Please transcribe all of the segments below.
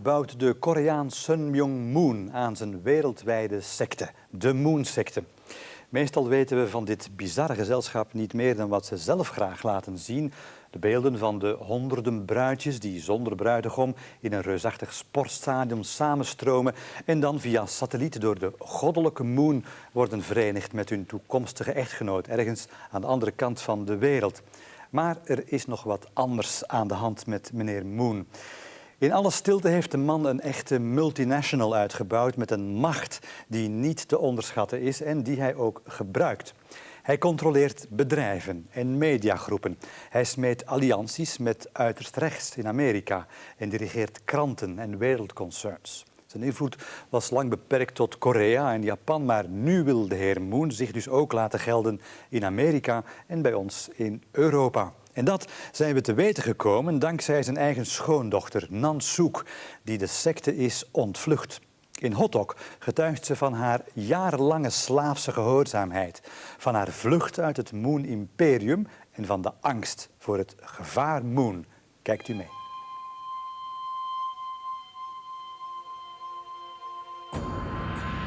bouwt de Koreaan Myung aan zijn wereldwijde sekte, de Moon-sekte. Meestal weten we van dit bizarre gezelschap niet meer dan wat ze zelf graag laten zien. De beelden van de honderden bruidjes die zonder bruidegom in een reusachtig sportstadion samenstromen en dan via satelliet door de goddelijke Moon worden verenigd met hun toekomstige echtgenoot ergens aan de andere kant van de wereld. Maar er is nog wat anders aan de hand met meneer Moon. In alle stilte heeft de man een echte multinational uitgebouwd met een macht die niet te onderschatten is en die hij ook gebruikt. Hij controleert bedrijven en mediagroepen. Hij smeet allianties met uiterst rechts in Amerika en dirigeert kranten en wereldconcerns. Zijn invloed was lang beperkt tot Korea en Japan, maar nu wil de heer Moon zich dus ook laten gelden in Amerika en bij ons in Europa. En dat zijn we te weten gekomen dankzij zijn eigen schoondochter, Nansook, die de sekte is ontvlucht. In Hotdog getuigt ze van haar jarenlange slaafse gehoorzaamheid, van haar vlucht uit het Moon-imperium en van de angst voor het gevaar Moon. Kijkt u mee.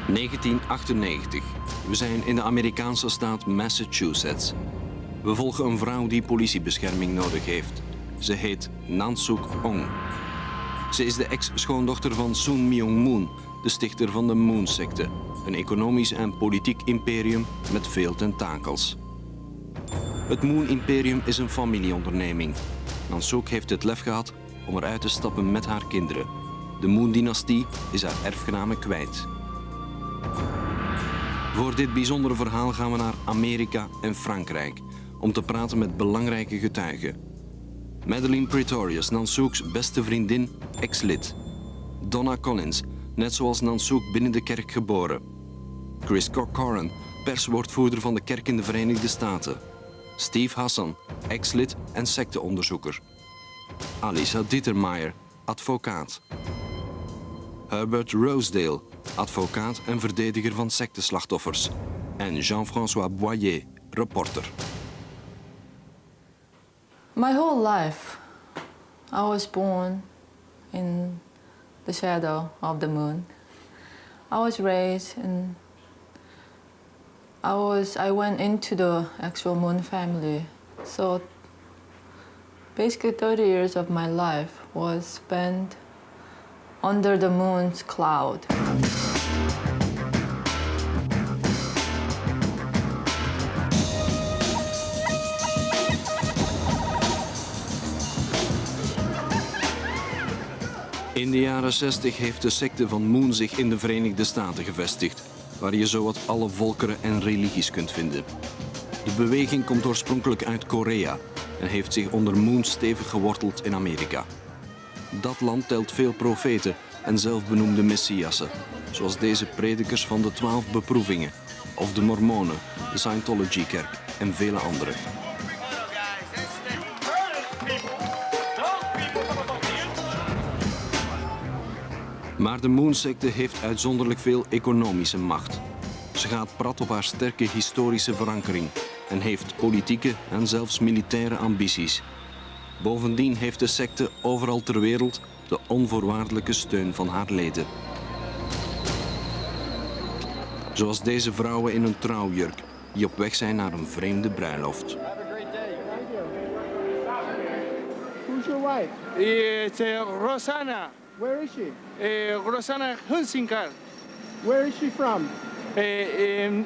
...1998. We zijn in de Amerikaanse staat Massachusetts. We volgen een vrouw die politiebescherming nodig heeft. Ze heet Nansook Hong. Ze is de ex-schoondochter van Myung, de stichter van de Moon-sekte. Een economisch en politiek imperium met veel tentakels. Het Moon-imperium is een familieonderneming. Nansook heeft het lef gehad om eruit te stappen met haar kinderen. De Moon-dynastie is haar erfgenamen kwijt. Voor dit bijzondere verhaal gaan we naar Amerika en Frankrijk om te praten met belangrijke getuigen. Madeleine Pretorius, Nansook's beste vriendin, ex-lid. Donna Collins, net zoals Nansook binnen de kerk geboren. Chris Corcoran, perswoordvoerder van de kerk in de Verenigde Staten. Steve Hassan, ex-lid en secteonderzoeker. Alisa Dittermeier, advocaat. Herbert Rosedale, advocaat en verdediger van secteslachtoffers. En Jean-François Boyer, reporter. My whole life, I was born in the shadow of the moon. I was raised and I went into the actual moon family. So basically 30 years of my life was spent under the moon's cloud. In de jaren 60 heeft de sekte van Moon zich in de Verenigde Staten gevestigd, waar je zowat alle volkeren en religies kunt vinden. De beweging komt oorspronkelijk uit Korea en heeft zich onder Moon stevig geworteld in Amerika. Dat land telt veel profeten en zelfbenoemde messiassen, zoals deze predikers van de 12 beproevingen, of de Mormonen, de Scientology-kerk en vele anderen. Maar de Moon-sekte heeft uitzonderlijk veel economische macht. Ze gaat prat op haar sterke historische verankering en heeft politieke en zelfs militaire ambities. Bovendien heeft de sekte overal ter wereld de onvoorwaardelijke steun van haar leden. Zoals deze vrouwen in een trouwjurk die op weg zijn naar een vreemde bruiloft. Who's your wife? It's Rosana. Where is she? Rosana Hunsinkar. Where is she from?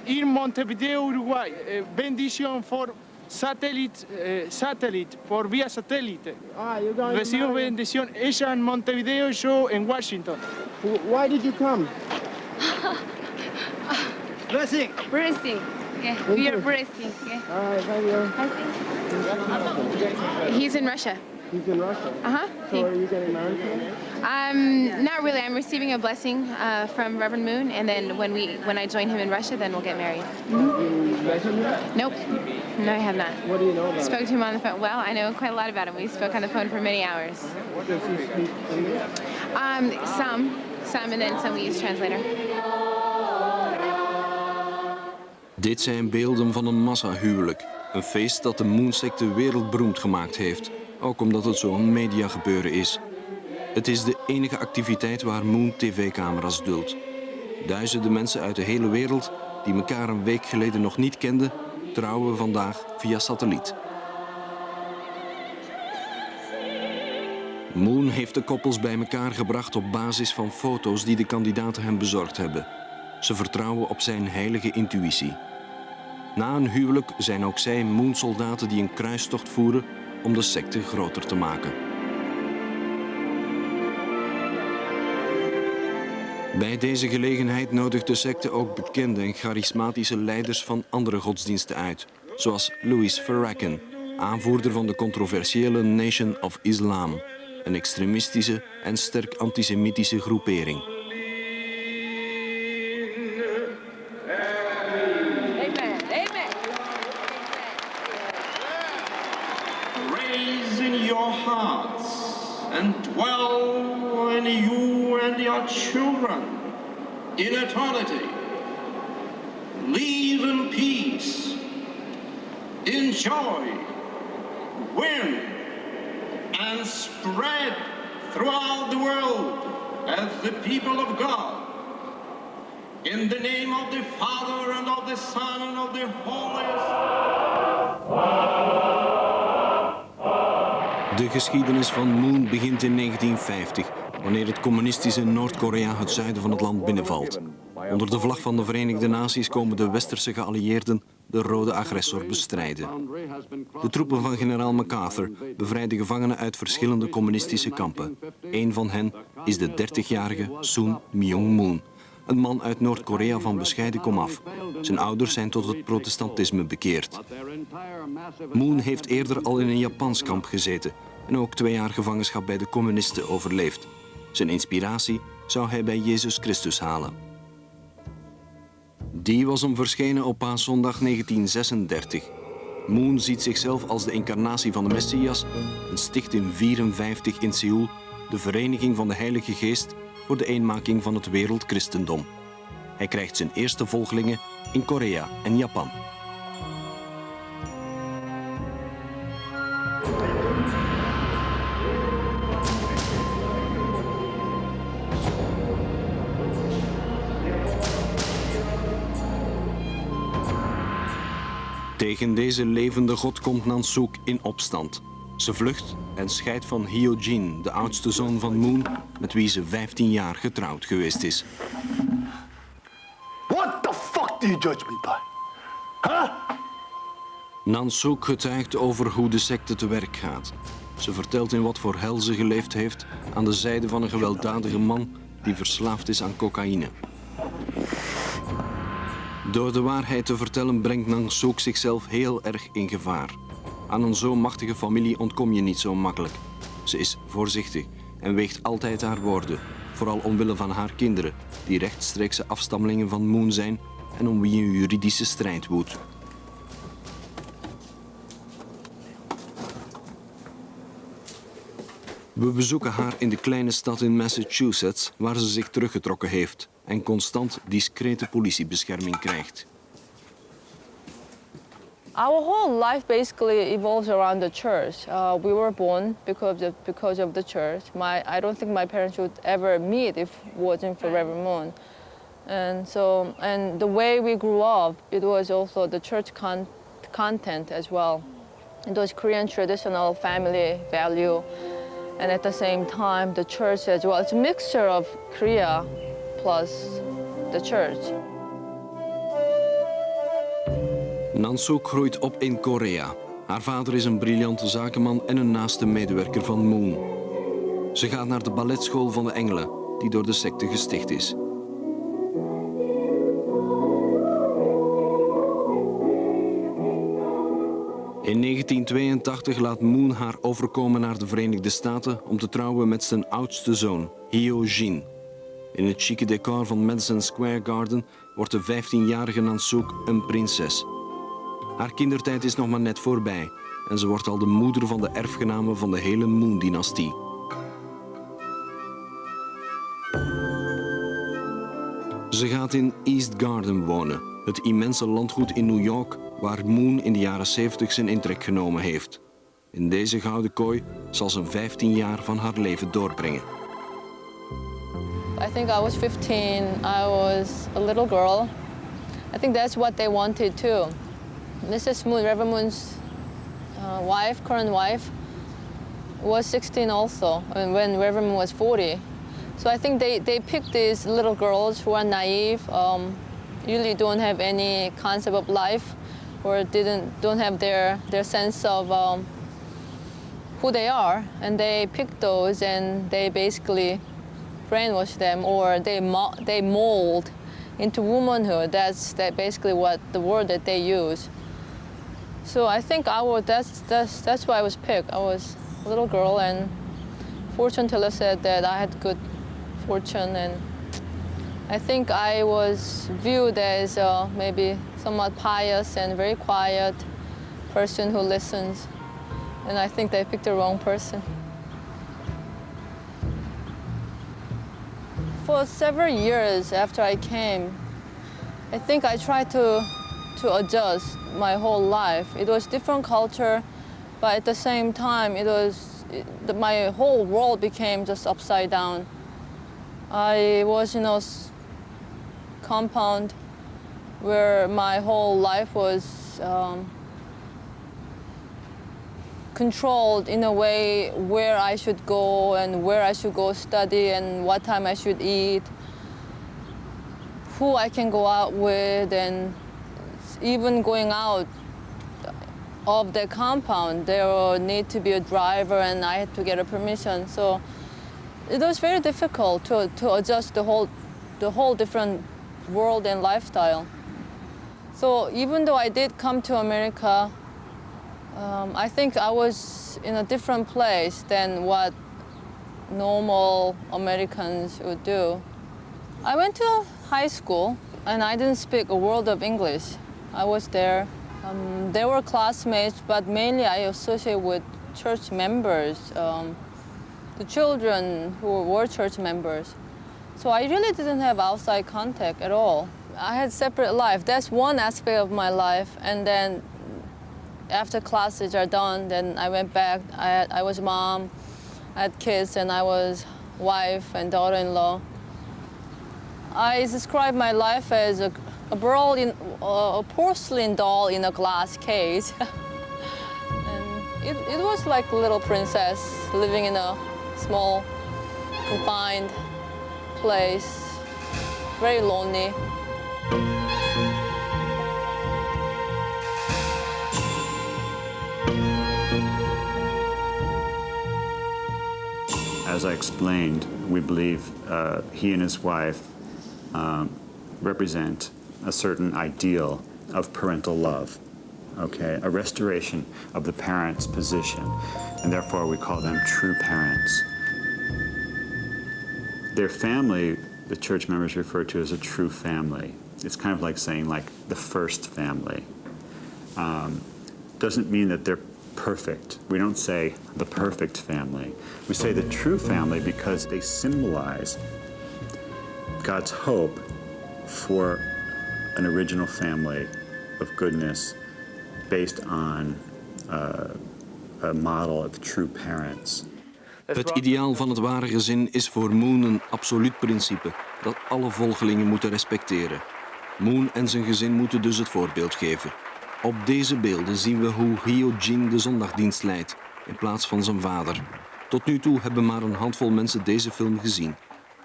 In Montevideo, Uruguay. Bendición for satellite, por vía satélite. You're going Recibo to marry. bendición. Ella en Montevideo, yo en Washington. Why did you come? Blessing. Blessing. Yeah, we are blessing. Yeah. All right, thank you. He's in Russia. He's in Russia. So are you getting married to him? Not really. I'm receiving a blessing from Reverend Moon, and then when I join him in Russia, then we'll get married. You met him yet? Nope. No, I have not. What do you know about Spoke to him on the phone. Well, I know quite a lot about him. We spoke on the phone for many hours. Does he speak English? Some, and then some we use translator. Dit zijn beelden van een massahuwelijk. Een feest dat de Moon-sekte wereldberoemd gemaakt heeft. Ook omdat het zo'n mediagebeuren is. Het is de enige activiteit waar Moon tv-camera's duldt. Duizenden mensen uit de hele wereld die elkaar een week geleden nog niet kenden, trouwen vandaag via satelliet. Moon heeft de koppels bij elkaar gebracht op basis van foto's die de kandidaten hem bezorgd hebben. Ze vertrouwen op zijn heilige intuïtie. Na een huwelijk zijn ook zij Moon-soldaten die een kruistocht voeren om de sekte groter te maken. Bij deze gelegenheid nodigt de sekte ook bekende en charismatische leiders van andere godsdiensten uit, zoals Louis Farrakhan, aanvoerder van de controversiële Nation of Islam, een extremistische en sterk antisemitische groepering. Raise in your hearts and dwell in you and your children in eternity. Live in peace, enjoy, win, and spread throughout the world as the people of God. In the name of the Father and of the Son and of the Holy Spirit. De geschiedenis van Moon begint in 1950, wanneer het communistische Noord-Korea het zuiden van het land binnenvalt. Onder de vlag van de Verenigde Naties komen de westerse geallieerden de rode agressor bestrijden. De troepen van generaal MacArthur bevrijden gevangenen uit verschillende communistische kampen. Eén van hen is de 30-jarige Myung Moon, een man uit Noord-Korea van bescheiden komaf. Zijn ouders zijn tot het protestantisme bekeerd. Moon heeft eerder al in een Japans kamp gezeten en ook 2 jaar gevangenschap bij de communisten overleefd. Zijn inspiratie zou hij bij Jezus Christus halen. Die was hem verschenen op Paaszondag 1936. Moon ziet zichzelf als de incarnatie van de Messias en sticht in 1954 in Seoul de Vereniging van de Heilige Geest voor de eenmaking van het wereldchristendom. Hij krijgt zijn eerste volgelingen in Korea en Japan. Tegen deze levende god komt Nansook in opstand. Ze vlucht en scheidt van Hyojin, de oudste zoon van Moon, met wie ze 15 jaar getrouwd geweest is. What the fuck do you judge me by? Huh? Nansook getuigt over hoe de sekte te werk gaat. Ze vertelt in wat voor hel ze geleefd heeft aan de zijde van een gewelddadige man die verslaafd is aan cocaïne. Door de waarheid te vertellen brengt Nansook zichzelf heel erg in gevaar. Aan een zo machtige familie ontkom je niet zo makkelijk. Ze is voorzichtig en weegt altijd haar woorden, vooral omwille van haar kinderen, die rechtstreekse afstammelingen van Moon zijn en om wie een juridische strijd woedt. We bezoeken haar in de kleine stad in Massachusetts, waar ze zich teruggetrokken heeft en constant discrete politiebescherming krijgt. Our whole life basically evolves around the church. We were born because of the church. I don't think my parents would ever meet if it wasn't for Reverend Moon. And the way we grew up, it was also the church content as well. It was Korean traditional family value, and at the same time the church as well. It's a mixture of Korea plus the church. Nansook groeit op in Korea. Haar vader is een briljante zakenman en een naaste medewerker van Moon. Ze gaat naar de balletschool van de Engelen, die door de sekte gesticht is. In 1982 laat Moon haar overkomen naar de Verenigde Staten om te trouwen met zijn oudste zoon, Hyojin. In het chique decor van Madison Square Garden wordt de 15-jarige Nansook een prinses. Haar kindertijd is nog maar net voorbij en ze wordt al de moeder van de erfgename van de hele Moon-dynastie. Ze gaat in East Garden wonen, het immense landgoed in New York waar Moon in de jaren 70 zijn intrek genomen heeft. In deze gouden kooi zal ze 15 jaar van haar leven doorbrengen. I think I was 15. I was a little girl. I think that's what they wanted too. Mrs. Moon, Reverend Moon's wife, current wife, was 16 also when Reverend Moon was 40. So I think they picked these little girls who are naive, usually don't have any concept of life, or don't have their sense of who they are, and they picked those and they basically brainwash them, or they mold into womanhood. That's basically what the word that they use. So I think that's why I was picked. I was a little girl, and fortune teller said that I had good fortune, and I think I was viewed as maybe somewhat pious and very quiet person who listens, and I think they picked the wrong person. For several years after I came, I think I tried to adjust my whole life. It was different culture, but at the same time, my whole world became just upside down. I was in a compound where my whole life was controlled in a way where I should go and where I should go study and what time I should eat, who I can go out with, and even going out of the compound, there will need to be a driver and I had to get a permission. So it was very difficult to adjust the whole different world and lifestyle. So even though I did come to America, I think I was in a different place than what normal Americans would do. I went to high school and I didn't speak a word of English. I was there. They were classmates, but mainly I associate with church members, the children who were church members. So I really didn't have outside contact at all. I had separate life. That's one aspect of my life. And then after classes are done, then I went back. I was mom, I had kids, and I was wife and daughter-in-law. I describe my life as a porcelain doll in a glass case. And it was like a little princess living in a small, confined place, very lonely. As I explained, we believe he and his wife represent a certain ideal of parental love, okay? A restoration of the parent's position, and therefore we call them true parents. Their family, the church members refer to as a true family. It's kind of like saying like the first family. Doesn't mean that they're perfect. We don't say the perfect family. We say the true family because they symbolize God's hope for an original family of goodness based on a model of true parents. Het ideaal van het ware gezin is voor Moon een absoluut principe dat alle volgelingen moeten respecteren. Moon en zijn gezin moeten dus het voorbeeld geven. Op deze beelden zien we hoe Hyo Jin de zondagdienst leidt in plaats van zijn vader. Tot nu toe hebben maar een handvol mensen deze film gezien.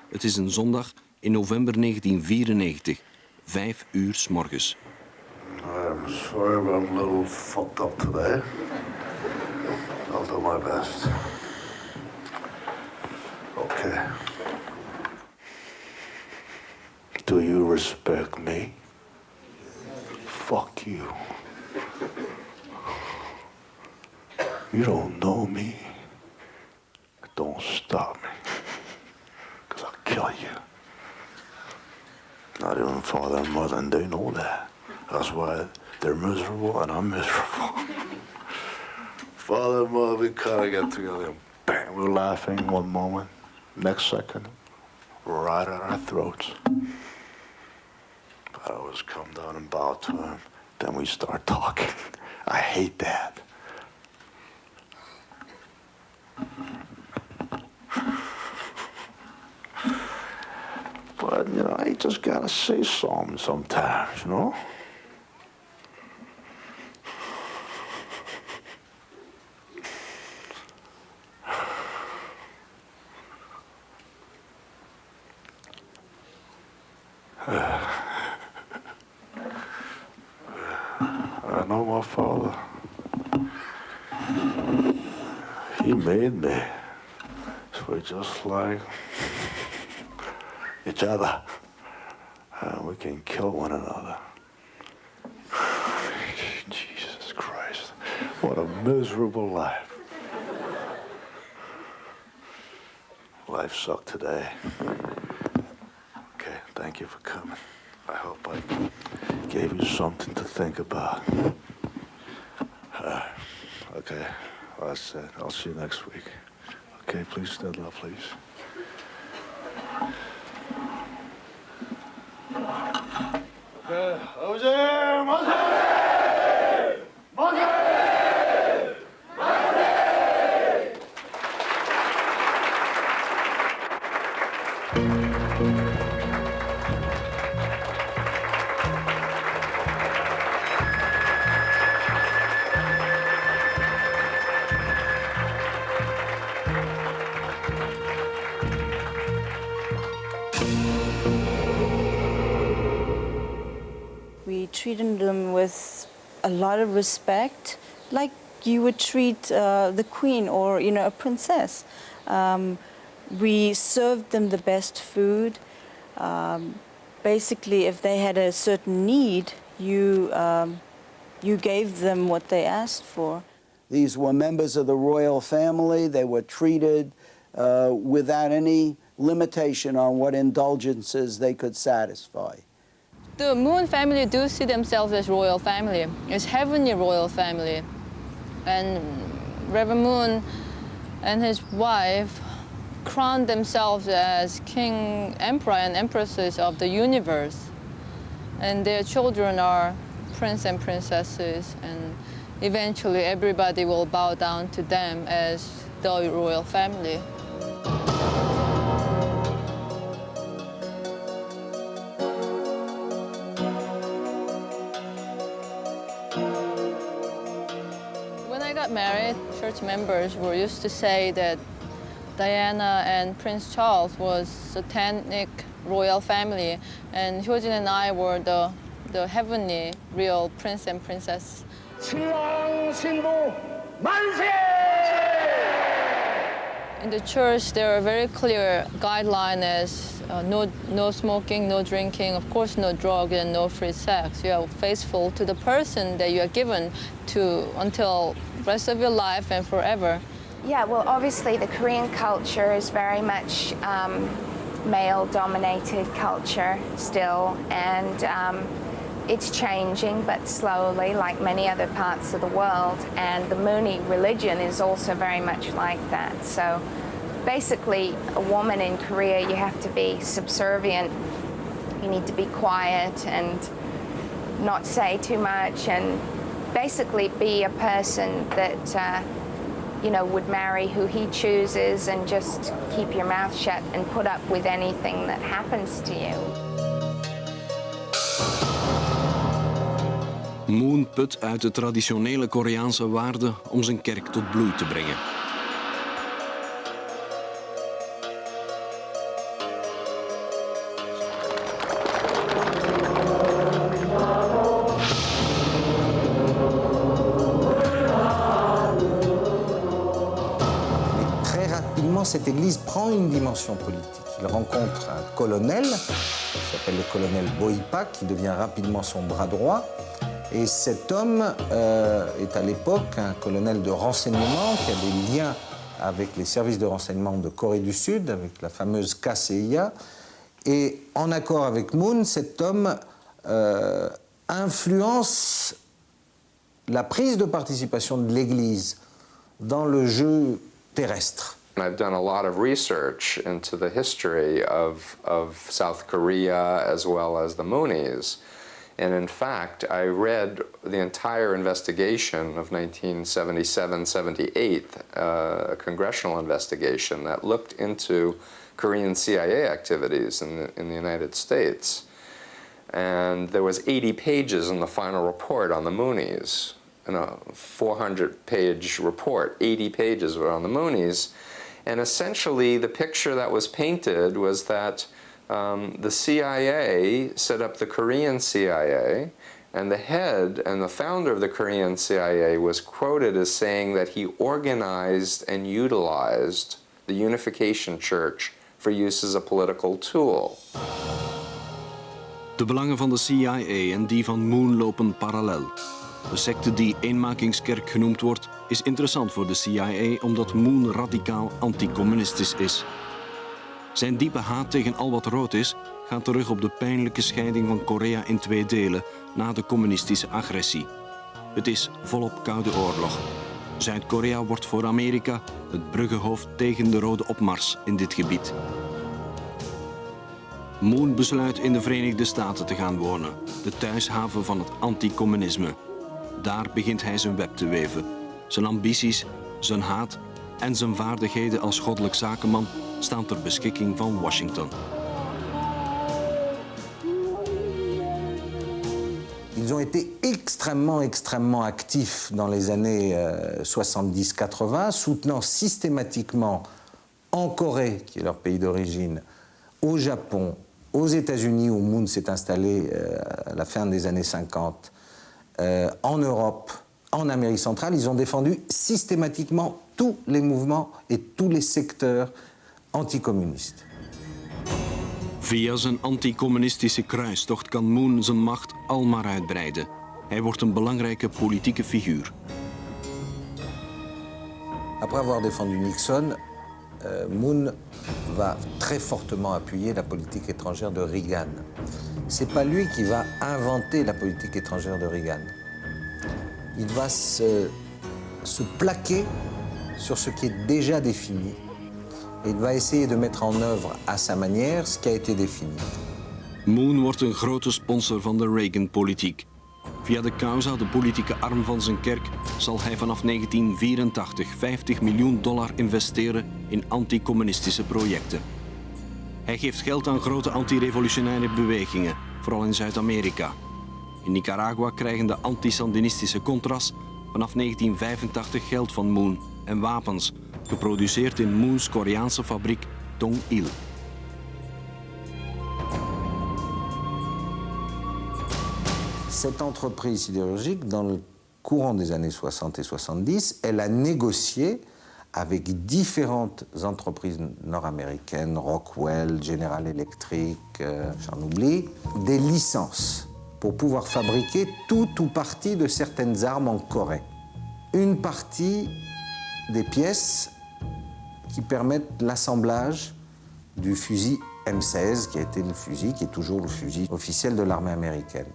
Het is een zondag in november 1994, 5 uur 's morgens. I'm sorry, but I'm a little fucked up today. I'll do my best. Okay. Do you respect me? Fuck you. You don't know me. Don't stop me. Because I'll kill you. Not even father and mother, and they know that. That's why they're miserable and I'm miserable. Father and mother, we kind of get together and bang, we're laughing one moment. Next second, right at our throats. But I always come down and bow to him. Then we start talking. I hate that. But, you know, you just gotta say something sometimes, you know? I know my father. He made me. So we're just like each other. We can kill one another. Jesus Christ. What a miserable life. Life sucked today. Okay, thank you for coming. I hope I gave you something to think about. Okay, well, that's it. I'll see you next week. Okay, please stand up, please. Okay, Jose, Mose! Mose! We treated them with a lot of respect, like you would treat the queen or, you know, a princess. We served them the best food. Basically, if they had a certain need, you gave them what they asked for. These were members of the royal family. They were treated without any limitation on what indulgences they could satisfy. The Moon family do see themselves as royal family, as heavenly royal family. And Reverend Moon and his wife crowned themselves as king, emperor, and empresses of the universe. And their children are prince and princesses, and eventually everybody will bow down to them as the royal family. When I got married, church members were used to say that Diana and Prince Charles was satanic royal family, and Hyojin and I were the heavenly real prince and princess. In the church, there are very clear guidelines as no smoking, no drinking, of course no drug, and no free sex. You are faithful to the person that you are given to until the rest of your life and forever. Yeah, well, obviously the Korean culture is very much male-dominated culture still, and it's changing, but slowly, like many other parts of the world. And the Mooney religion is also very much like that. So basically, a woman in Korea, you have to be subservient. You need to be quiet and not say too much, and basically be a person that you know, would marry who he chooses and just keep your mouth shut and put up with anything that happens to you. Moon put uit de traditionele Koreaanse waarden om zijn kerk tot bloei te brengen. Cette église prend une dimension politique. Il rencontre un colonel, qui s'appelle le colonel Boipa, qui devient rapidement son bras droit. Et cet homme est à l'époque un colonel de renseignement qui a des liens avec les services de renseignement de Corée du Sud, avec la fameuse KCIA. Et en accord avec Moon, cet homme influence la prise de participation de l'Église dans le jeu terrestre. I've done a lot of research into the history of South Korea as well as the Moonies. And in fact, I read the entire investigation of 1977-78, a congressional investigation that looked into Korean CIA activities in the United States. And there was 80 pages in the final report on the Moonies. In a 400-page report, 80 pages were on the Moonies. And essentially, the picture that was painted was that the CIA set up the Korean CIA, and the head and the founder of the Korean CIA was quoted as saying that he organized and utilized the Unification Church for use as a political tool. De belangen van de CIA en die van Moon lopen parallel. De secte die eenmakingskerk genoemd wordt, is interessant voor de CIA omdat Moon radicaal anticommunistisch is. Zijn diepe haat tegen al wat rood is, gaat terug op de pijnlijke scheiding van Korea in 2 delen na de communistische agressie. Het is volop Koude Oorlog. Zuid-Korea wordt voor Amerika het bruggenhoofd tegen de rode opmars in dit gebied. Moon besluit in de Verenigde Staten te gaan wonen, de thuishaven van het anticommunisme. Daar begint hij zijn web te weven. Zijn ambities, zijn haat en zijn vaardigheden als goddelijk zakenman staan ter beschikking van Washington. Ils ont été extrêmement actifs dans les années 70-80, soutenant systématiquement en Corée, qui est leur pays d'origine, au Japon, aux États-Unis, où Moon s'est installé à la fin des années 50, en Europe, en Amérique centrale. Ils ont défendu systématiquement tous les mouvements et tous les secteurs anticommunistes. Via zijn anticommunistische kruistocht kan Moon zijn macht almaar uitbreiden. Hij wordt een belangrijke politieke figuur. Après avoir défendu Nixon, Moon va très fortement appuyer la politique étrangère de Reagan. C'est pas lui qui va inventer la politique étrangère de Reagan. Il va se plaquer sur ce qui est déjà défini. Et il va essayer de mettre en œuvre à sa manière ce qui a été défini. Moon wordt een grote sponsor van de Reagan-politiek. Via de causa, de politieke arm van zijn kerk, zal hij vanaf 1984 $50 miljoen investeren in anticommunistische projecten. Hij geeft geld aan grote antirevolutionaire bewegingen, vooral in Zuid-Amerika. In Nicaragua krijgen de anti-sandinistische Contras vanaf 1985 geld van Moon en wapens, geproduceerd in Moons Koreaanse fabriek Dong-il. Cette entreprise sidérurgique, dans le courant des années 60 et 70, elle a négocié avec différentes entreprises nord-américaines, Rockwell, General Electric, j'en oublie, des licences pour pouvoir fabriquer tout ou partie de certaines armes en Corée. Une partie des pièces qui permettent l'assemblage du fusil M16, qui a été le fusil, qui est toujours le fusil officiel de l'armée américaine.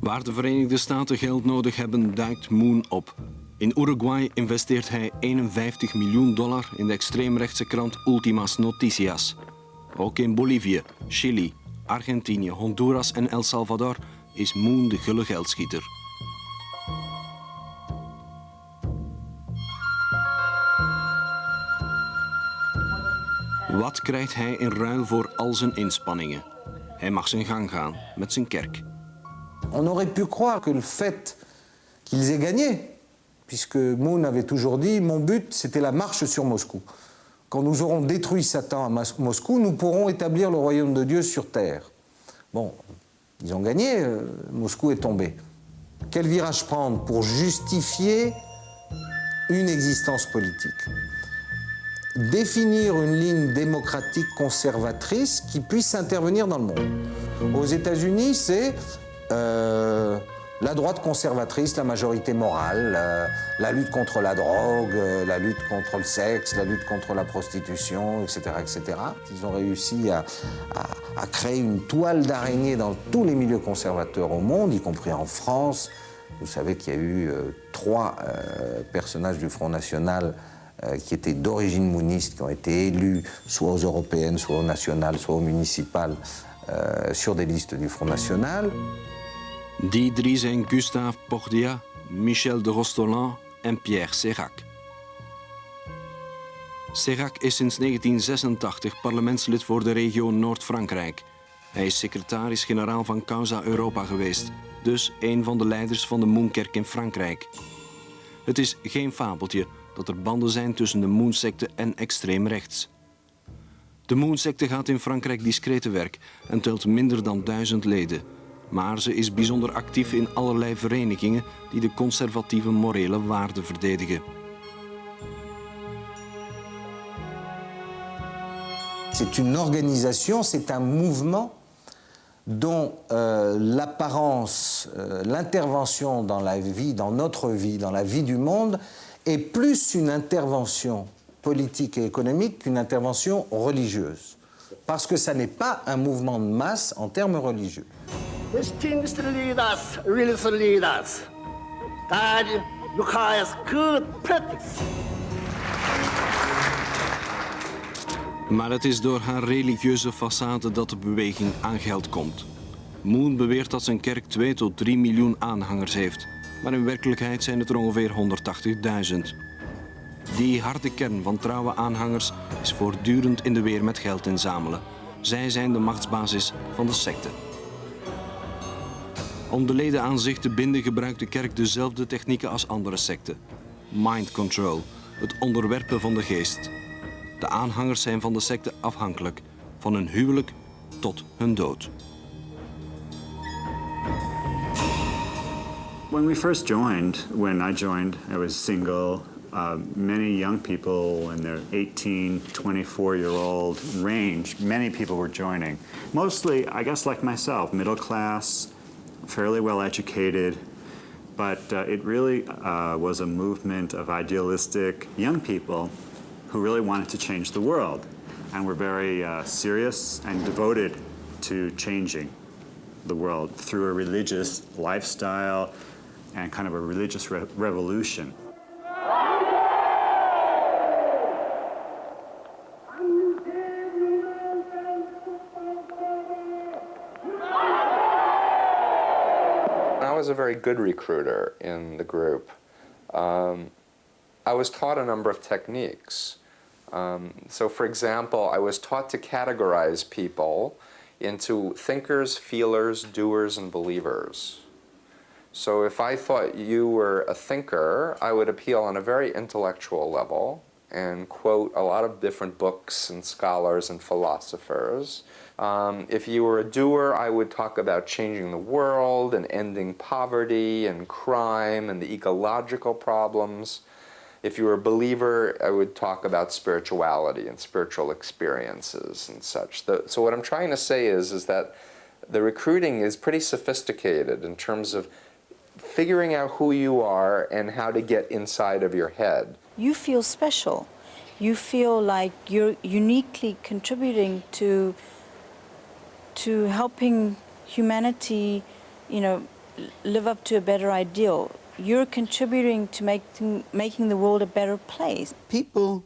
Waar de Verenigde Staten geld nodig hebben, duikt Moon op. In Uruguay investeert hij $51 miljoen in de extreemrechtse krant Últimas Noticias. Ook in Bolivie, Chili, Argentinië, Honduras en El Salvador is Moon de gulle geldschieter. Wat krijgt hij in ruil voor al zijn inspanningen? Hij mag zijn gang gaan met zijn kerk. On aurait pu croire que le fait qu'ils aient gagné, puisque Moon avait toujours dit « Mon but, c'était la marche sur Moscou. Quand nous aurons détruit Satan à Moscou, nous pourrons établir le royaume de Dieu sur terre. » Bon, ils ont gagné, Moscou est tombé. Quel virage prendre pour justifier une existence politique? Définir une ligne démocratique conservatrice qui puisse intervenir dans le monde. Aux États-Unis, c'est la droite conservatrice, la majorité morale, la lutte contre la drogue, la lutte contre le sexe, la lutte contre la prostitution, etc., etc. Ils ont réussi à créer une toile d'araignée dans tous les milieux conservateurs au monde, y compris en France. Vous savez qu'il y a eu 3 personnages du Front National qui étaient d'origine mooniste, qui ont été élus soit aux européennes, soit aux nationales, soit aux municipales, sur des listes du Front National. Die 3 zijn Gustave Pordia, Michel de Rostolan en Pierre Sérac. Serac is sinds 1986 parlementslid voor de regio Noord-Frankrijk. Hij is secretaris-generaal van Causa Europa geweest, dus een van de leiders van de Moonkerk in Frankrijk. Het is geen fabeltje dat er banden zijn tussen de Moonsecte en extreem rechts. De Moonsecte gaat in Frankrijk discreet te werk en telt minder dan 1000 leden. Maar ze is bijzonder actief in allerlei verenigingen die de conservatieve morele waarden verdedigen. C'est une organisation, c'est un mouvement dont l'apparence, l'intervention dans la vie, dans notre vie, dans la vie du monde, est plus une intervention politique et économique qu'une intervention religieuse. Parce que ça n'est pas un mouvement de masse en termes religieux. Distinguished leaders, religious leaders, that requires good practice. Maar het is door haar religieuze façade dat de beweging aan geld komt. Moon beweert dat zijn kerk 2 tot 3 miljoen aanhangers heeft, maar in werkelijkheid zijn het er ongeveer 180.000. Die harde kern van trouwe aanhangers is voortdurend in de weer met geld inzamelen. Zij zijn de machtsbasis van de secte. Om de leden aan zich te binden gebruikt de kerk dezelfde technieken als andere secten. Mind control, het onderwerpen van de geest. De aanhangers zijn van de secte afhankelijk, van hun huwelijk tot hun dood. When we first joined, when I joined, I was single. Many young people in their 18, 24-year-old range, many people were joining. Mostly, I guess like myself, middle class, fairly well educated. But it really was a movement of idealistic young people who really wanted to change the world and were very serious and devoted to changing the world through a religious lifestyle and kind of a religious revolution. I was a very good recruiter in the group. I was taught a number of techniques. So for example, I was taught to categorize people into thinkers, feelers, doers, and believers. So if I thought you were a thinker, I would appeal on a very intellectual level and quote a lot of different books and scholars and philosophers. If you were a doer, I would talk about changing the world and ending poverty and crime and the ecological problems. If you were a believer, I would talk about spirituality and spiritual experiences and such. So what I'm trying to say is that the recruiting is pretty sophisticated in terms of figuring out who you are and how to get inside of your head. You feel special. You feel like you're uniquely contributing to helping humanity, you know, live up to a better ideal. You're contributing to making the world a better place. People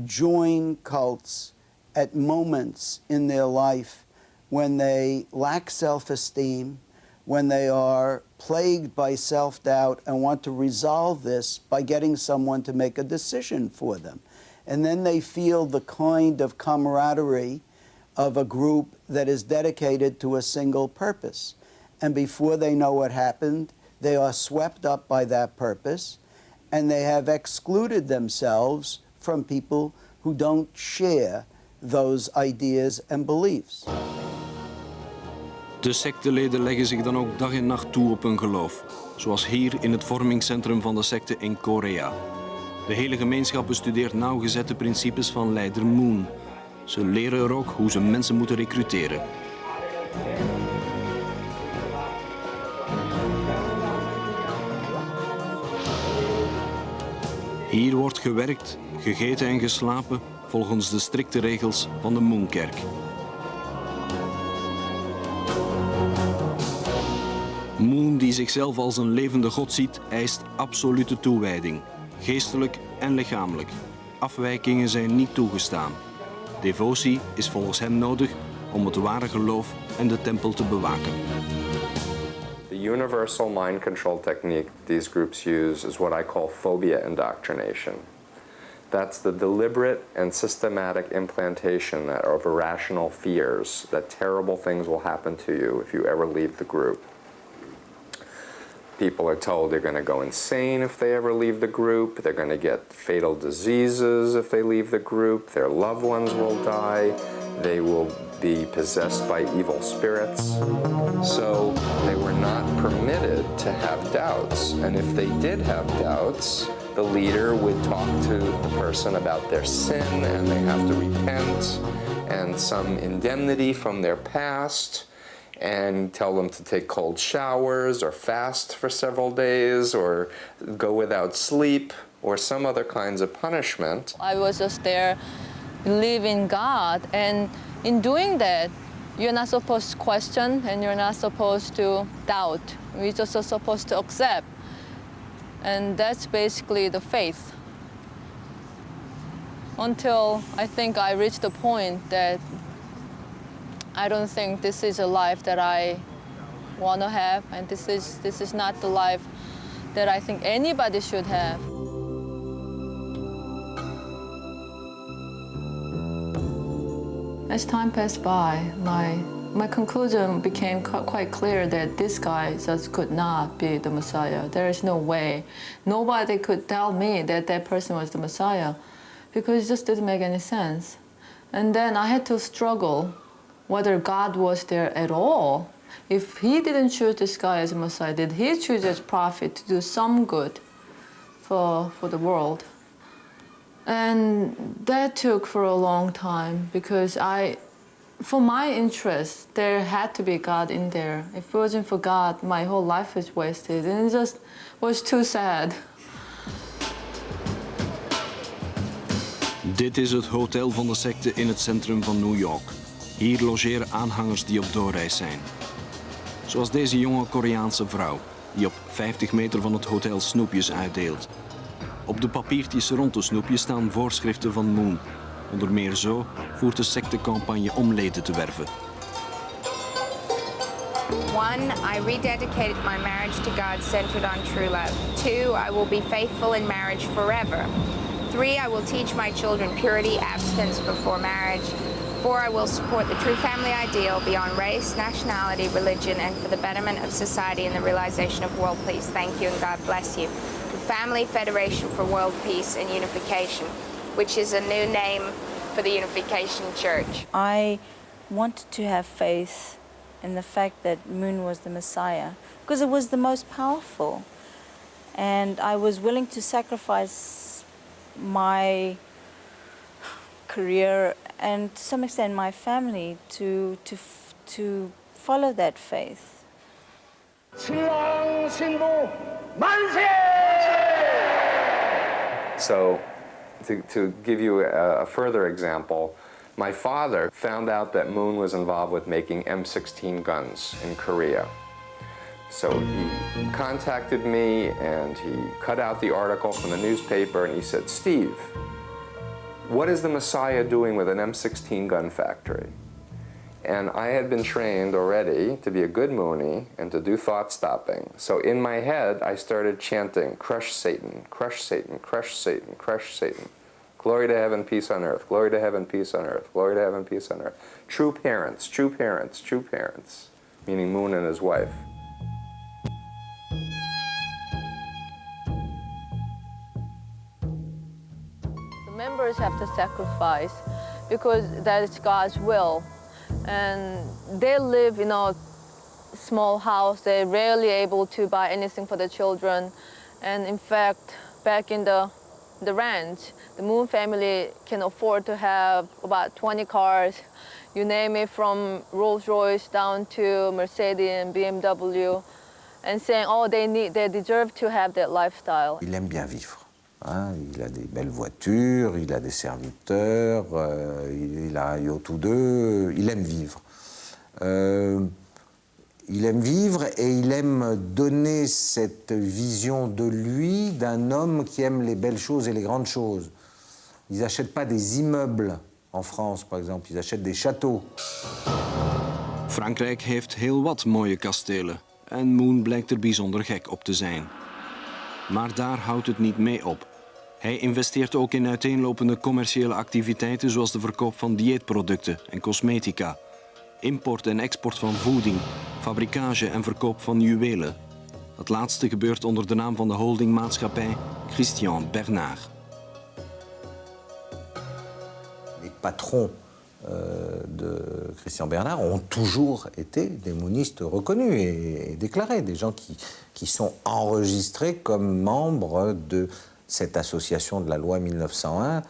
join cults at moments in their life when they lack self-esteem, when they are plagued by self-doubt and want to resolve this by getting someone to make a decision for them. And then they feel the kind of camaraderie of a group that is dedicated to a single purpose. And before they know what happened, they are swept up by that purpose, and they have excluded themselves from people who don't share those ideas and beliefs. De secteleden leggen zich dan ook dag en nacht toe op hun geloof, zoals hier in het vormingscentrum van de secte in Korea. De hele gemeenschap bestudeert nauwgezet de principes van leider Moon. Ze leren er ook hoe ze mensen moeten recruteren. Hier wordt gewerkt, gegeten en geslapen volgens de strikte regels van de Moonkerk. Moon, die zichzelf als een levende god ziet, eist absolute toewijding, geestelijk en lichamelijk. Afwijkingen zijn niet toegestaan. Devotie is volgens hem nodig om het ware geloof en de tempel te bewaken. The universal mind control technique these groups use is what I call phobia indoctrination. That's the deliberate and systematic implantation of irrational fears that terrible things will happen to you if you ever leave the group. People are told they're going to go insane if they ever leave the group. They're going to get fatal diseases if they leave the group. Their loved ones will die. They will be possessed by evil spirits. So they were not permitted to have doubts. And if they did have doubts, the leader would talk to the person about their sin, and they have to repent, and some indemnity from their past, and tell them to take cold showers or fast for several days or go without sleep or some other kinds of punishment. I was just there, believe in God, and in doing that, you're not supposed to question and you're not supposed to doubt. We're just supposed to accept. And that's basically the faith. Until I think I reached the point that I don't think this is a life that I want to have, and this is not the life that I think anybody should have. As time passed by, my conclusion became quite clear that this guy just could not be the Messiah. There is no way. Nobody could tell me that that person was the Messiah because it just didn't make any sense. And then I had to struggle whether God was there at all. If he didn't choose this guy as a Messiah, did he choose as prophet to do some good for the world? And that took for a long time because for my interest, there had to be God in there. If it wasn't for God, my whole life was wasted, and it just was too sad. Dit is het hotel van de secte in het centrum van New York. Hier logeren aanhangers die op doorreis zijn. Zoals deze jonge Koreaanse vrouw, die op 50 meter van het hotel snoepjes uitdeelt. Op de papiertjes rond de snoepjes staan voorschriften van Moon. Onder meer zo voert de sectecampagne om leden te werven. 1, I rededicated my marriage to God centered on true love. 2, I will be faithful in marriage forever. 3, I will teach my children purity, abstinence before marriage. 4, I will support the true family ideal beyond race, nationality, religion, and for the betterment of society and the realization of world peace. Thank you and God bless you. The Family Federation for World Peace and Unification, which is a new name for the Unification Church. I wanted to have faith in the fact that Moon was the Messiah because it was the most powerful. And I was willing to sacrifice my career and to some extent my family to follow that faith. So, to give you a further example, my father found out that Moon was involved with making M16 guns in Korea. So he contacted me and he cut out the article from the newspaper and he said, "Steve, what is the Messiah doing with an M16 gun factory?" And I had been trained already to be a good Moonie and to do thought stopping. So in my head, I started chanting, "Crush Satan, crush Satan, crush Satan, crush Satan. Glory to heaven, peace on earth. Glory to heaven, peace on earth. Glory to heaven, peace on earth. True parents, true parents, true parents." Meaning Moon and his wife. The members have to sacrifice because that is God's will. And they live in a small house. They're rarely able to buy anything for the children. And in fact, back in the ranch, the Moon family can afford to have about 20 cars. You name it, from Rolls-Royce down to Mercedes and BMW. And saying, oh, they deserve to have that lifestyle. Il aime bien vivre. Hein, il a des belles voitures, il a des serviteurs, il a un yacht ou deux, il aime vivre. Il aime vivre et il aime donner cette vision de lui, d'un homme qui aime les belles choses et les grandes choses. Ils n'achètent pas des immeubles en France, par exemple, ils achètent des châteaux. Frankrijk heeft heel wat mooie kastelen en Moon blijkt er bijzonder gek op te zijn. Maar daar houdt het niet mee op. Hij investeert ook in uiteenlopende commerciële activiteiten zoals de verkoop van dieetproducten en cosmetica, import en export van voeding, fabricage en verkoop van juwelen. Het laatste gebeurt onder de naam van de holdingmaatschappij Christian Bernard. Les patrons de Christian Bernard ont toujours été des moonistes reconnus et déclarés, des gens qui sont enregistrés comme membres de cette association de la loi 1901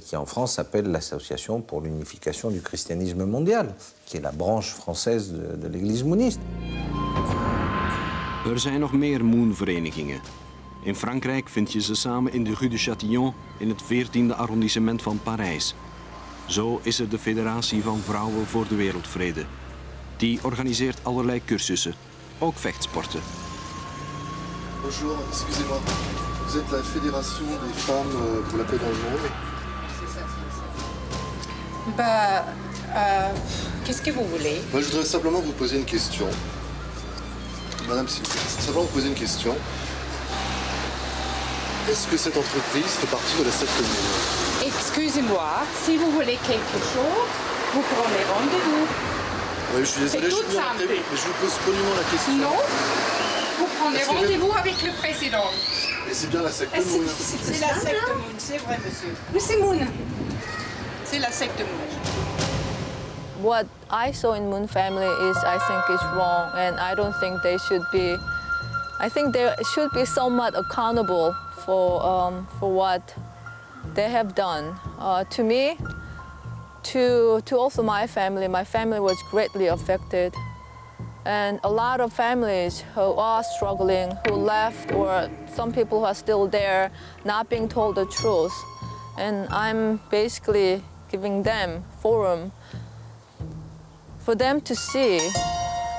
qui en France s'appelle l'Association pour l'unification du christianisme mondial, qui est la branche française de l'église mooniste. Er zijn nog meer Moon-verenigingen. In Frankrijk vind je ze samen in de Rue de Châtillon in het 14e arrondissement van Parijs. Zo is er de Federatie van Vrouwen voor de Wereldvrede. Die organiseert allerlei cursussen, ook vechtsporten. Bonjour, excusez-moi. Vous êtes la Fédération des femmes pour la paix dans le monde? Bah, qu'est-ce que vous voulez? Moi, je voudrais simplement vous poser une question. Madame, s'il vous plaît, simplement vous poser une question. Est-ce que cette entreprise fait partie de la secte Moon? Excusez-moi, si vous voulez quelque chose, vous prenez rendez-vous. Oui, je suis désolé, C'est tout simple. mais je vous pose poliment la question. Non, vous prenez rendez-vous avec le président. Et c'est bien la secte Moon? C'est la secte Moon, c'est vrai, monsieur. Oui, c'est Moon. C'est la secte Moon. What I saw in Moon family I think is wrong, and I don't think they should be. I think they should be somewhat accountable for what they have done. To me, to also my family was greatly affected, and a lot of families who are struggling, who left, or some people who are still there, not being told the truth, and I'm basically giving them forum for them to see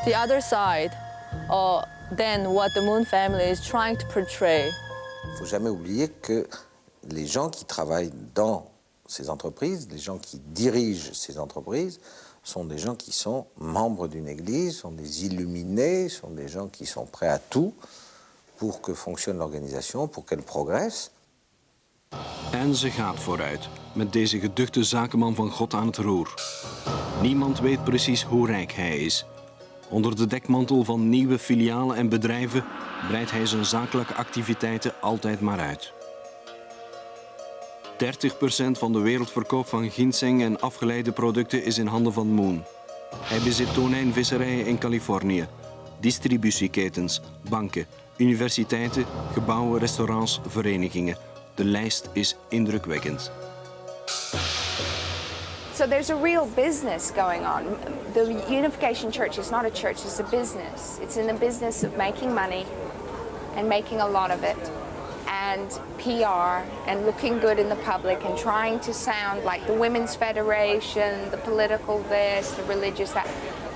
the other side than what the Moon family is trying to portray. Il ne faut jamais oublier que les gens qui travaillent dans ces entreprises, les gens qui dirigent ces entreprises, sont des gens qui sont membres d'une église, sont des illuminés, sont des gens qui sont prêts à tout pour que fonctionne l'organisation, pour qu'elle progresse. En ze gaat vooruit, met deze geduchte zakenman van God aan het roer. Niemand weet precies hoe rijk hij is. Onder de dekmantel van nieuwe filialen en bedrijven breidt hij zijn zakelijke activiteiten altijd maar uit. 30% van de wereldverkoop van ginseng en afgeleide producten is in handen van Moon. Hij bezit tonijnvisserijen in Californië, distributieketens, banken, universiteiten, gebouwen, restaurants, verenigingen. De lijst is indrukwekkend. So there's a real business going on. The Unification Church is not a church, it's a business. It's in the business of making money and making a lot of it, and PR and looking good in the public and trying to sound like the Women's Federation, the political this, the religious that.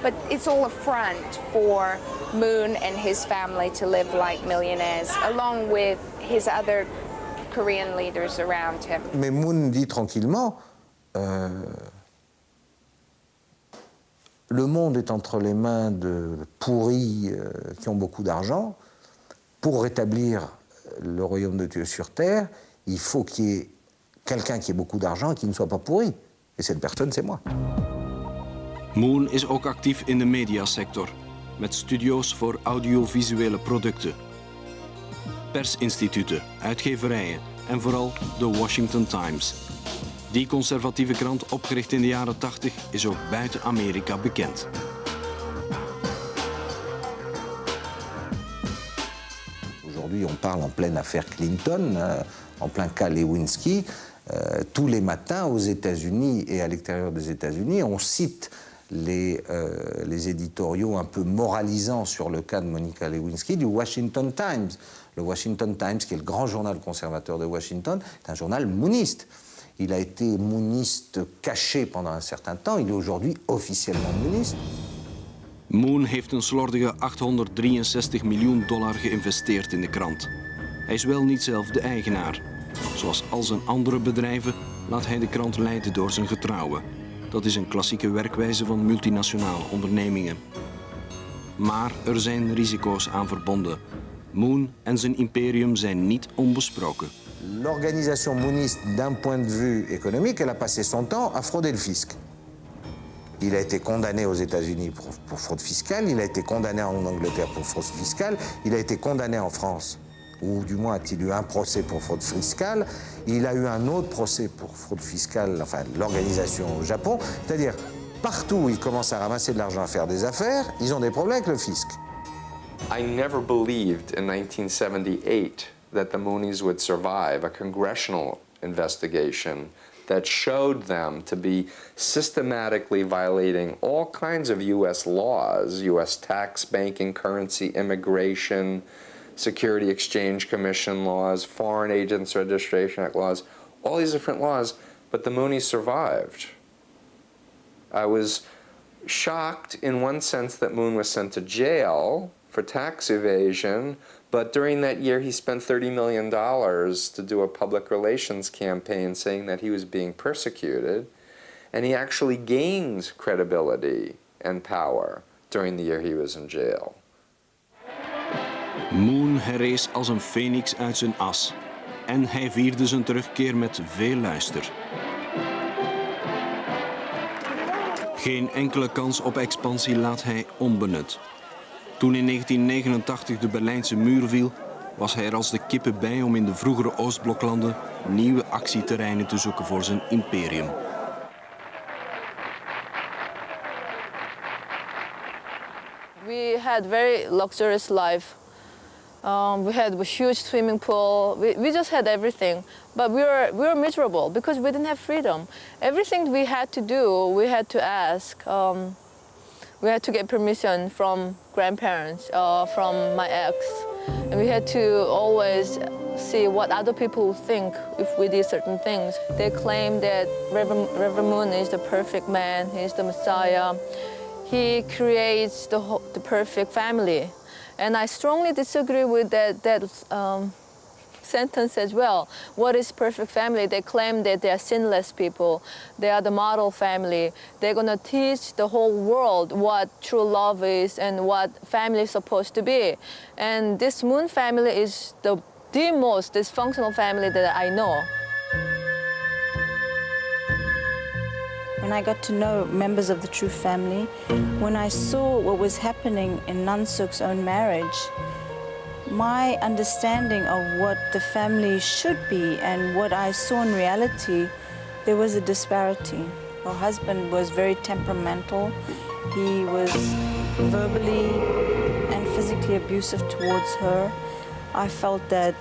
But it's all a front for Moon and his family to live like millionaires, along with his other Korean leaders around him. Mais Moon dit tranquillement, le monde est entre les mains de pourris qui ont beaucoup d'argent. Pour rétablir le royaume de Dieu sur terre, il faut qu'il y ait quelqu'un qui ait beaucoup d'argent et qui ne soit pas pourri. Et cette personne, c'est moi. Moon is ook actief in de mediasector, met studio's voor audiovisuele producten. Persinstituten, uitgeverijen en vooral de Washington Times. Die conservatieve krant, opgericht in de jaren 80, is ook buiten Amerika bekend. Aujourd'hui, on parle en pleine affaire Clinton, en plein cas Lewinsky. Tous les matins aux États-Unis et à l'extérieur des États-Unis, on cite les éditoriaux un peu moralisants sur le cas de Monica Lewinsky du Washington Times. Le Washington Times, qui est le grand journal conservateur de Washington, est un journal mooniste. Il a été mooniste caché pendant un certain temps. Il est aujourd'hui officiellement mooniste. Moon heeft een slordige $863 miljoen geïnvesteerd in de krant. Hij is wel niet zelf de eigenaar. Zoals al zijn andere bedrijven laat hij de krant leiden door zijn getrouwen. Dat is een klassieke werkwijze van multinationale ondernemingen. Maar er zijn risico's aan verbonden. Moon en zijn imperium zijn niet onbesproken. L'organisation mooniste, d'un point de vue économique, elle a passé son temps à frauder le fisc. Il a été condamné aux États-Unis pour fraude fiscale, il a été condamné en Angleterre pour fraude fiscale, il a été condamné en France, ou du moins a-t-il eu un procès pour fraude fiscale, il a eu un autre procès pour fraude fiscale, enfin l'organisation au Japon, c'est-à-dire partout où ils commencent à ramasser de l'argent à faire des affaires, ils ont des problèmes avec le fisc. I never believed in 1978 that the Moonies would survive a congressional investigation that showed them to be systematically violating all kinds of U.S. laws, U.S. tax, banking, currency, immigration, Security Exchange Commission laws, Foreign Agents Registration Act laws, all these different laws, but the Moonies survived. I was shocked in one sense that Moon was sent to jail for tax evasion, but during that year he spent $30 million to do a public relations campaign saying that he was being persecuted, and he actually gained credibility and power during the year he was in jail. Moon herrees als een phoenix uit zijn as en hij vierde zijn terugkeer met veel luister. Geen enkele kans op expansie laat hij onbenut. Toen in 1989 de Berlijnse muur viel, was hij er als de kippen bij om in de vroegere Oostbloklanden nieuwe actieterreinen te zoeken voor zijn imperium. We had very luxurious life. We had a huge swimming pool. We just had everything, but we were miserable because we didn't have freedom. Everything we had to do, we had to ask. We had to get permission from grandparents, from my ex, and we had to always see what other people think if we did certain things. They claim that Reverend Moon is the perfect man. He's the Messiah. He creates the perfect family. And I strongly disagree with that sentence as well. What is perfect family? They claim that they are sinless people. They are the model family. They're going to teach the whole world what true love is and what family is supposed to be. And this Moon family is the most dysfunctional family that I know. When I got to know members of the true family, when I saw what was happening in Nansook's own marriage, my understanding of what the family should be and what I saw in reality, there was a disparity. Her husband was very temperamental. He was verbally and physically abusive towards her. I felt that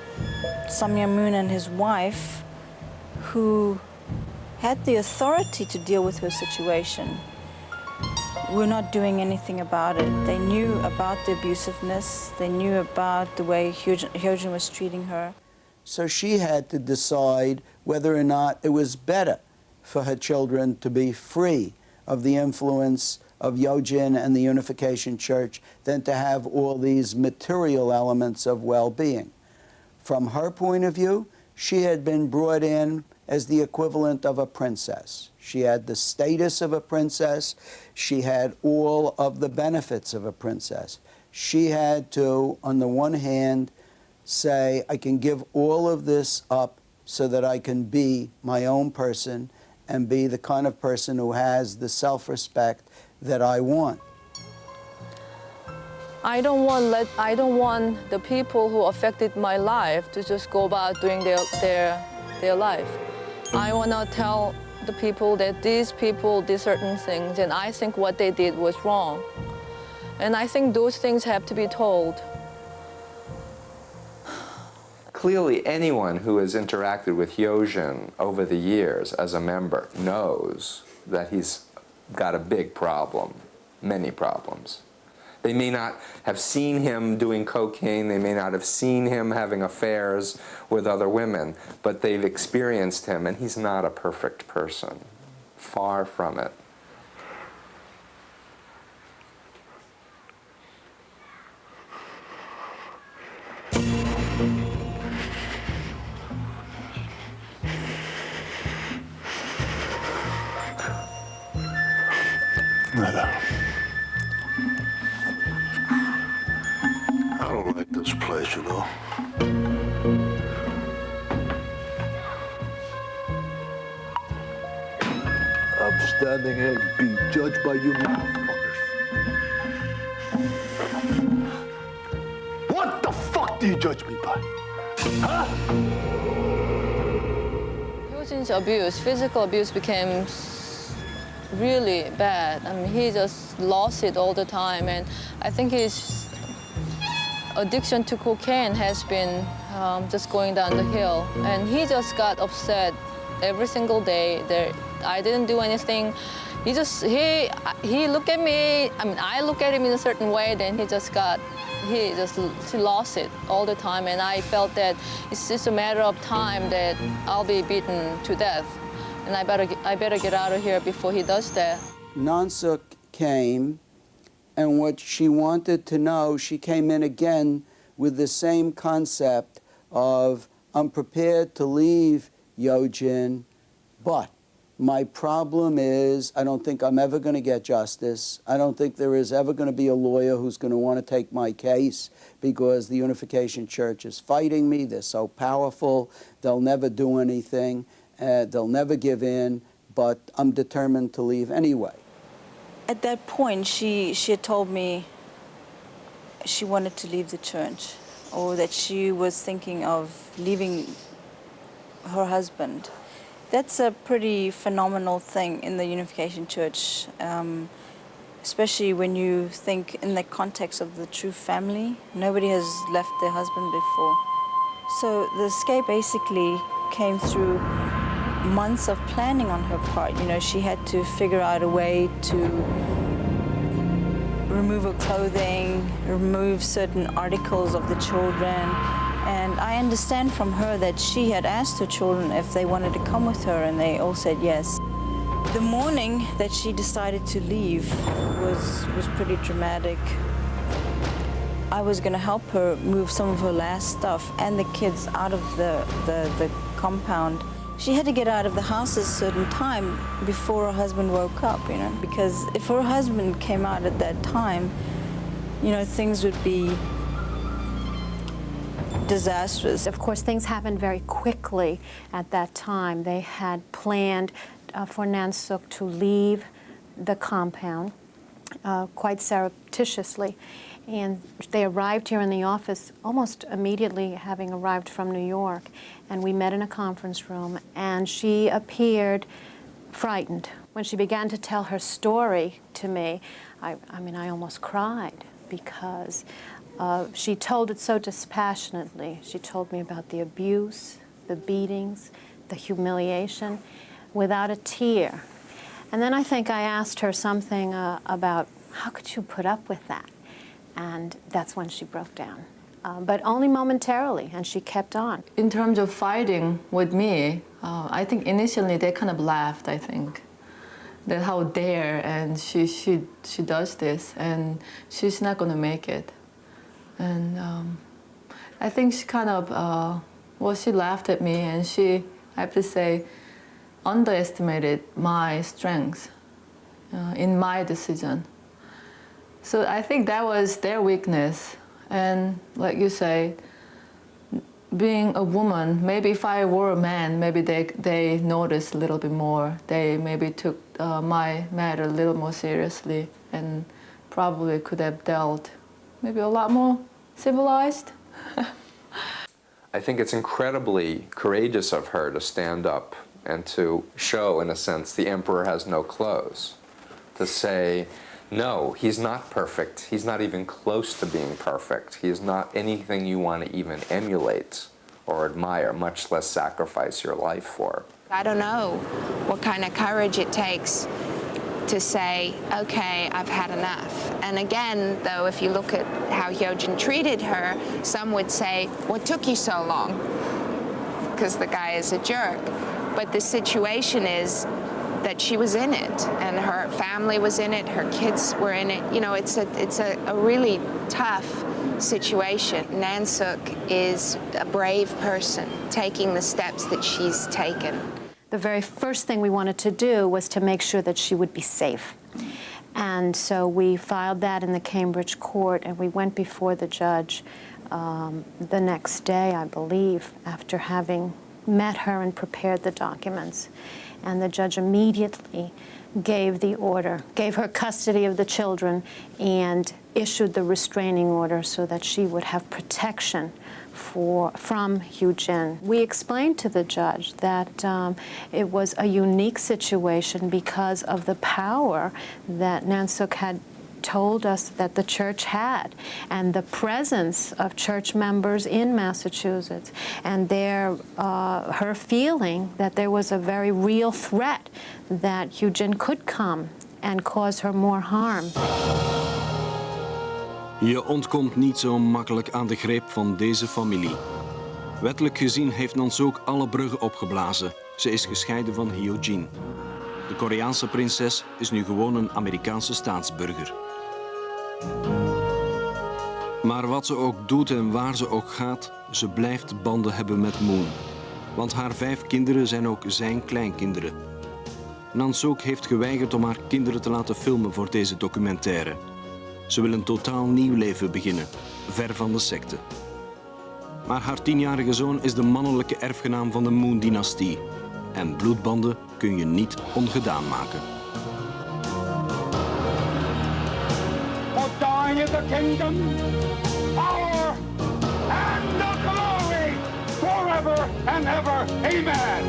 Myung Moon and his wife, who had the authority to deal with her situation, were not doing anything about it. They knew about the abusiveness. They knew about the way Hyojin was treating her. So she had to decide whether or not it was better for her children to be free of the influence of Hyojin and the Unification Church than to have all these material elements of well-being. From her point of view, she had been brought in as the equivalent of a princess. She had the status of a princess. She had all of the benefits of a princess. She had to, on the one hand, say, I can give all of this up so that I can be my own person and be the kind of person who has the self-respect that I want. I don't want the people who affected my life to just go about doing their life. I want to tell the people that these people did certain things and I think what they did was wrong. And I think those things have to be told. Clearly, anyone who has interacted with Hyojin over the years as a member knows that he's got a big problem, many problems. They may not have seen him doing cocaine, they may not have seen him having affairs with other women, but they've experienced him, and he's not a perfect person. Far from it. I don't like this place, you know. by you motherfuckers. What the fuck do you judge me by? Huh? Eugene abuse, physical abuse became really bad. I mean, he just lost it all the time, and I think his addiction to cocaine has been just going down the hill, and he just got upset every single day. I didn't do anything. He looked at me. I mean, I look at him in a certain way. Then he lost it all the time, and I felt that it's just a matter of time that I'll be beaten to death, and I better get out of here before he does that. Nansook came, and what she wanted to know, she came in again with the same concept of, I'm prepared to leave Yojin, but my problem is I don't think I'm ever going to get justice. I don't think there is ever going to be a lawyer who's going to want to take my case because the Unification Church is fighting me. They're so powerful. They'll never do anything. They'll never give in, but I'm determined to leave anyway. At that point, she had told me she wanted to leave the church, or that she was thinking of leaving her husband. That's a pretty phenomenal thing in the Unification Church, especially when you think in the context of the true family. Nobody has left their husband before. So the escape basically came through months of planning on her part. You know, she had to figure out a way to remove her clothing, remove certain articles of the children. And I understand from her that she had asked her children if they wanted to come with her, and they all said yes. The morning that she decided to leave was pretty dramatic. I was going to help her move some of her last stuff and the kids out of the compound. She had to get out of the house at a certain time before her husband woke up, you know, because if her husband came out at that time, you know, things would be disastrous. Of course, things happened very quickly at that time. They had planned for Nansook to leave the compound quite surreptitiously. And they arrived here in the office almost immediately, having arrived from New York. And we met in a conference room, and she appeared frightened. When she began to tell her story to me, I mean, I almost cried, because she told it so dispassionately. She told me about the abuse, the beatings, the humiliation, without a tear. And then I think I asked her something about, how could you put up with that? And that's when she broke down. But only momentarily, and she kept on. In terms of fighting with me, I think initially they kind of laughed, I think. That how dare, and she does this, and she's not going to make it. And I think she kind of, well, she laughed at me, and she, I have to say, underestimated my strength in my decision. So I think that was their weakness. And like you say, being a woman, maybe if I were a man, maybe they noticed a little bit more. They maybe took my matter a little more seriously, and probably could have dealt maybe a lot more civilized. I think it's incredibly courageous of her to stand up and to show, in a sense, the emperor has no clothes. To say, no, he's not perfect. He's not even close to being perfect. He is not anything you want to even emulate or admire, much less sacrifice your life for. I don't know what kind of courage it takes to say, okay, I've had enough. And again, though, if you look at how Hyojin treated her, some would say, what took you so long? Because the guy is a jerk. But the situation is that she was in it, and her family was in it, her kids were in it. You know, it's a really tough situation. Nansook is a brave person, taking the steps that she's taken. The very first thing we wanted to do was to make sure that she would be safe. And so we filed that in the Cambridge court, and we went before the judge the next day, I believe, after having met her and prepared the documents. And the judge immediately gave the order, gave her custody of the children, and issued the restraining order so that she would have protection from Hu Jin. We explained to the judge that it was a unique situation because of the power that Nansook had told us that the church had, and the presence of church members in Massachusetts, and her feeling that there was a very real threat that Hu Jin could come and cause her more harm. Je ontkomt niet zo makkelijk aan de greep van deze familie. Wettelijk gezien heeft Nansook alle bruggen opgeblazen. Ze is gescheiden van Hyo Jin. De Koreaanse prinses is nu gewoon een Amerikaanse staatsburger. Maar wat ze ook doet en waar ze ook gaat, ze blijft banden hebben met Moon. Want haar 5 kinderen zijn ook zijn kleinkinderen. Nansook heeft geweigerd om haar kinderen te laten filmen voor deze documentaire. Ze wil een totaal nieuw leven beginnen, ver van de sekte. Maar haar 10-jarige zoon is de mannelijke erfgenaam van de Moon-dynastie. En bloedbanden kun je niet ongedaan maken. For thine is the kingdom, power, and the glory, forever and ever. Amen.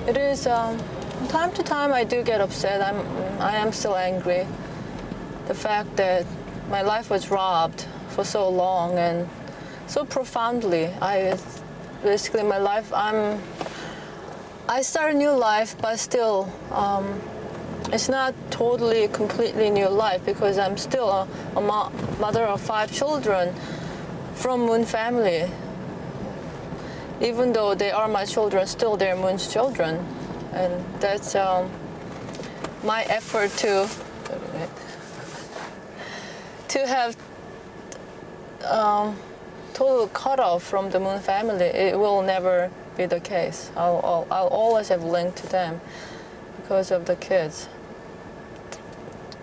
It is, from time to time I do get upset. I am still angry. The fact that my life was robbed for so long and so profoundly. Basically my life, I start a new life, but still, it's not totally, completely new life because I'm still a mother of 5 children from Moon family. Even though they are my children, still they're Moon's children. And that's my effort to have total cut off from the Moon family. It will never be the case. I'll always have linked to them because of the kids.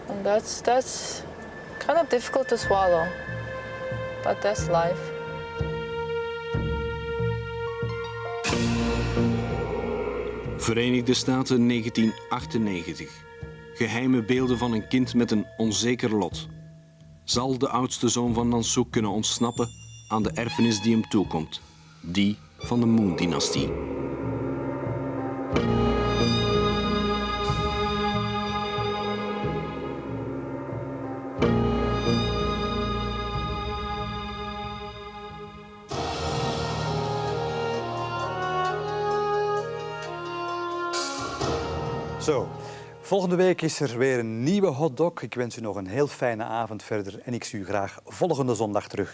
And that's kind of difficult to swallow, but that's life. Verenigde Staten 1998. Geheime beelden van een kind met een onzeker lot. Zal de oudste zoon van Nansook kunnen ontsnappen aan de erfenis die hem toekomt? Die van de Moon-dynastie. Zo, volgende week is er weer een nieuwe hotdog. Ik wens u nog een heel fijne avond verder en ik zie u graag volgende zondag terug.